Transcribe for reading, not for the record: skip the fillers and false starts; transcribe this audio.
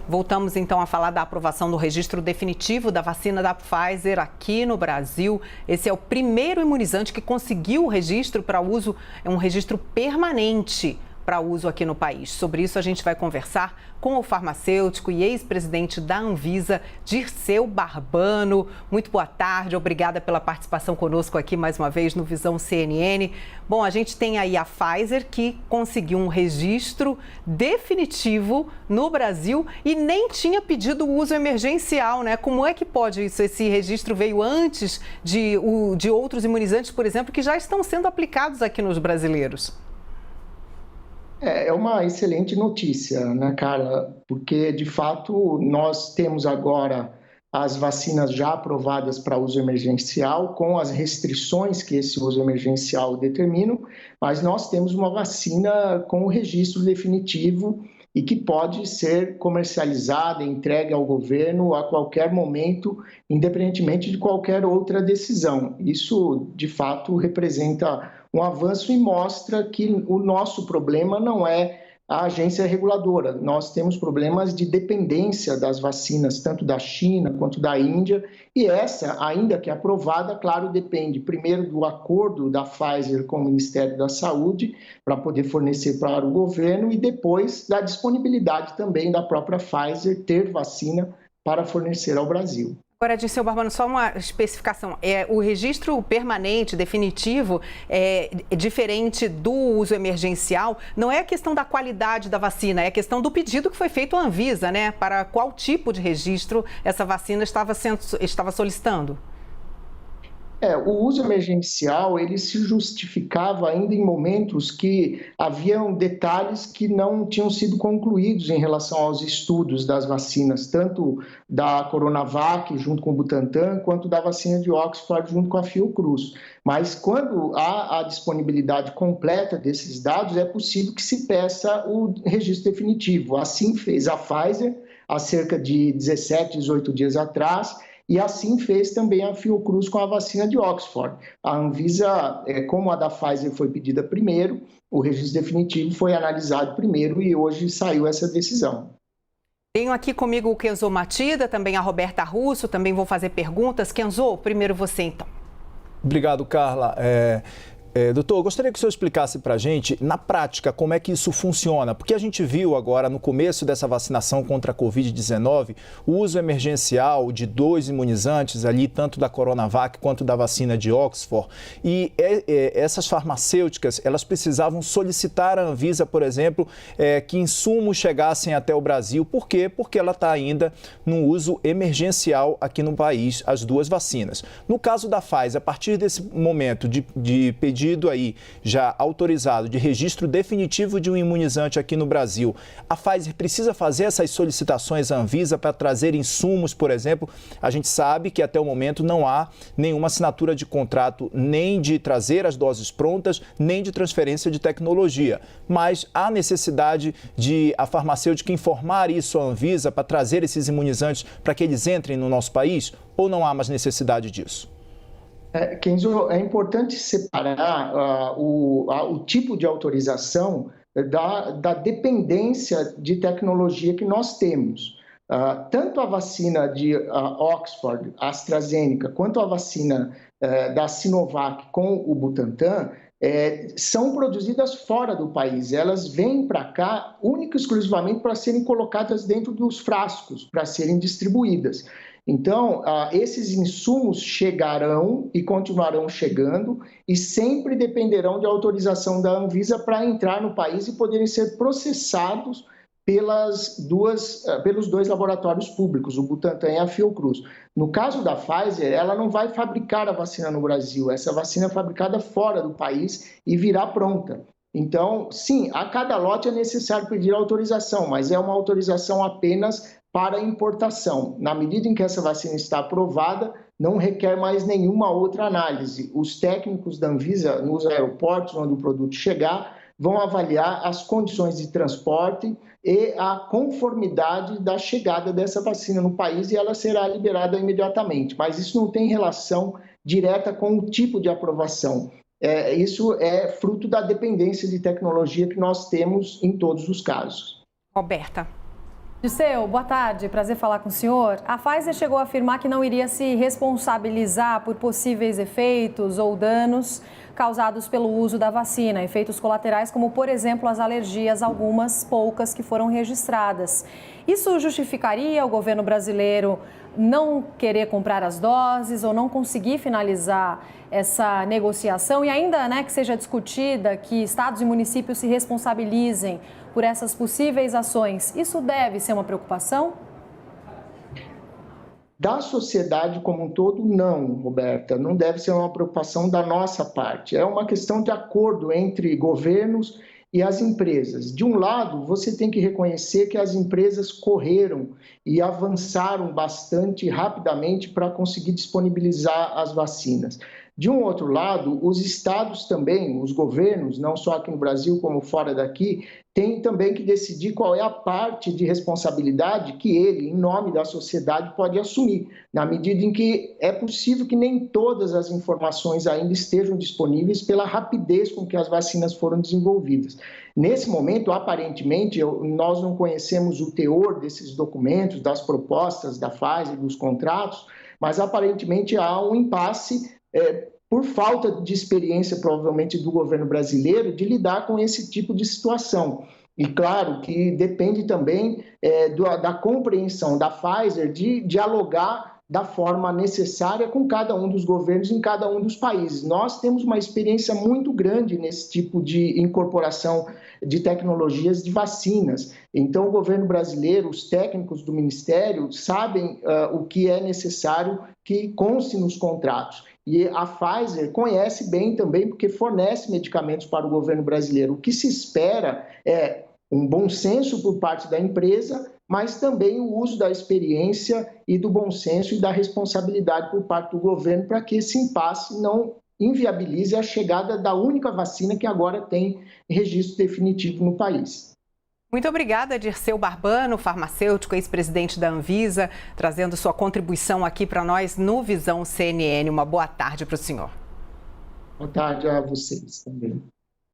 Voltamos então a falar da aprovação do registro definitivo da vacina da Pfizer aqui no Brasil. Esse é o primeiro imunizante que conseguiu o registro para uso, é um registro permanente para uso aqui no país. Sobre isso a gente vai conversar com o farmacêutico e ex-presidente da Anvisa, Dirceu Barbano. Muito boa tarde, obrigada pela participação conosco aqui mais uma vez no Visão CNN. Bom, a gente tem aí a Pfizer que conseguiu um registro definitivo no Brasil e nem tinha pedido o uso emergencial, né? Como é que pode isso? Esse registro veio antes de outros imunizantes, por exemplo, que já estão sendo aplicados aqui nos brasileiros. É uma excelente notícia, né, cara? Porque, de fato, nós temos agora as vacinas já aprovadas para uso emergencial, com as restrições que esse uso emergencial determina, mas nós temos uma vacina com o registro definitivo e que pode ser comercializada, entregue ao governo a qualquer momento, independentemente de qualquer outra decisão. Isso, de fato, representa um avanço e mostra que o nosso problema não é a agência reguladora. Nós temos problemas de dependência das vacinas, tanto da China quanto da Índia, e essa, ainda que aprovada, claro, depende primeiro do acordo da Pfizer com o Ministério da Saúde, para poder fornecer para o governo, e depois da disponibilidade também da própria Pfizer ter vacina para fornecer ao Brasil. Agora, Dirceu Barbano, só uma especificação. O registro permanente, definitivo, é diferente do uso emergencial. Não é a questão da qualidade da vacina, é a questão do pedido que foi feito à Anvisa, né? Para qual tipo de registro essa vacina estava solicitando? O uso emergencial, ele se justificava ainda em momentos que haviam detalhes que não tinham sido concluídos em relação aos estudos das vacinas, tanto da Coronavac junto com o Butantan, quanto da vacina de Oxford junto com a Fiocruz. Mas quando há a disponibilidade completa desses dados, é possível que se peça o registro definitivo. Assim fez a Pfizer há cerca de 17, 18 dias atrás, e assim fez também a Fiocruz com a vacina de Oxford. A Anvisa, como a da Pfizer foi pedida primeiro, o registro definitivo foi analisado primeiro e hoje saiu essa decisão. Tenho aqui comigo o Kenzo Matida, também a Roberta Russo, também vou fazer perguntas. Kenzo, primeiro você então. Obrigado, Carla. Doutor, eu gostaria que o senhor explicasse para a gente, na prática, como é que isso funciona. Porque a gente viu agora, no começo dessa vacinação contra a Covid-19, o uso emergencial de 2 imunizantes ali, tanto da Coronavac quanto da vacina de Oxford. E essas farmacêuticas, elas precisavam solicitar à Anvisa, por exemplo, que insumos chegassem até o Brasil. Por quê? Porque ela está ainda no uso emergencial aqui no país, as 2 vacinas. No caso da Pfizer, a partir desse momento de pedido aí já autorizado de registro definitivo de um imunizante aqui no Brasil, a Pfizer precisa fazer essas solicitações à Anvisa para trazer insumos, por exemplo? A gente sabe que até o momento não há nenhuma assinatura de contrato nem de trazer as doses prontas, nem de transferência de tecnologia, mas há necessidade de a farmacêutica informar isso à Anvisa para trazer esses imunizantes para que eles entrem no nosso país, ou não há mais necessidade disso? Kenzo, é importante separar o tipo de autorização da dependência de tecnologia que nós temos. Tanto a vacina de Oxford, AstraZeneca, quanto a vacina da Sinovac com o Butantan, são produzidas fora do país. Elas vêm para cá única e exclusivamente para serem colocadas dentro dos frascos, para serem distribuídas. Então, esses insumos chegarão e continuarão chegando e sempre dependerão de autorização da Anvisa para entrar no país e poderem ser processados pelos 2 laboratórios públicos, o Butantan e a Fiocruz. No caso da Pfizer, ela não vai fabricar a vacina no Brasil, essa vacina é fabricada fora do país e virá pronta. Então, sim, a cada lote é necessário pedir autorização, mas é uma autorização apenas para importação. Na medida em que essa vacina está aprovada, não requer mais nenhuma outra análise. Os técnicos da Anvisa, nos aeroportos onde o produto chegar, vão avaliar as condições de transporte e a conformidade da chegada dessa vacina no país e ela será liberada imediatamente. Mas isso não tem relação direta com o tipo de aprovação. Isso é fruto da dependência de tecnologia que nós temos em todos os casos. Roberta. Dirceu, boa tarde, prazer falar com o senhor. A Pfizer chegou a afirmar que não iria se responsabilizar por possíveis efeitos ou danos causados pelo uso da vacina, efeitos colaterais como, por exemplo, as alergias, algumas poucas que foram registradas. Isso justificaria o governo brasileiro não querer comprar as doses ou não conseguir finalizar essa negociação e ainda, que seja discutida que estados e municípios se responsabilizem por essas possíveis ações? Isso deve ser uma preocupação? Da sociedade como um todo, não, Roberta. Não deve ser uma preocupação da nossa parte. É uma questão de acordo entre governos e as empresas. De um lado, você tem que reconhecer que as empresas correram e avançaram bastante rapidamente para conseguir disponibilizar as vacinas. De um outro lado, os estados também, os governos, não só aqui no Brasil como fora daqui, têm também que decidir qual é a parte de responsabilidade que ele, em nome da sociedade, pode assumir, na medida em que é possível que nem todas as informações ainda estejam disponíveis pela rapidez com que as vacinas foram desenvolvidas. Nesse momento, aparentemente, nós não conhecemos o teor desses documentos, das propostas da Pfizer, dos contratos, mas aparentemente há um impasse por falta de experiência, provavelmente, do governo brasileiro de lidar com esse tipo de situação. E, claro, que depende também da compreensão da Pfizer de dialogar da forma necessária com cada um dos governos em cada um dos países. Nós temos uma experiência muito grande nesse tipo de incorporação de tecnologias de vacinas. Então, o governo brasileiro, os técnicos do Ministério, sabem o que é necessário que conste nos contratos. E a Pfizer conhece bem também, porque fornece medicamentos para o governo brasileiro. O que se espera é um bom senso por parte da empresa, mas também o uso da experiência e do bom senso e da responsabilidade por parte do governo para que esse impasse não inviabilize a chegada da única vacina que agora tem registro definitivo no país. Muito obrigada, Dirceu Barbano, farmacêutico, ex-presidente da Anvisa, trazendo sua contribuição aqui para nós no Visão CNN. Uma boa tarde para o senhor. Boa tarde a vocês também.